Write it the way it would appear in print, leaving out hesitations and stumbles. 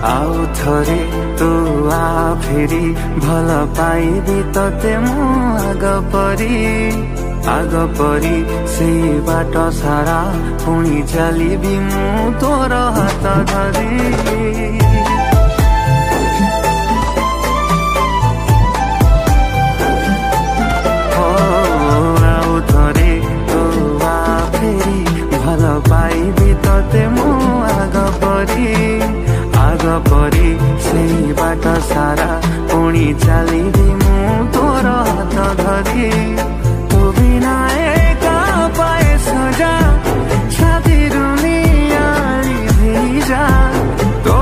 आउ थरे तू आ फेरी भल पाइबी तते मु आग परी से बाट सारा पुणी चलिबी मु तोर हाथ धरी। भल पाइबी तते मु आग परी से बाट सारा पुणी चलिबी मु तोर हाथ धरी। तू बिना एका पाए सजा छाती रुनी आली भेजा तो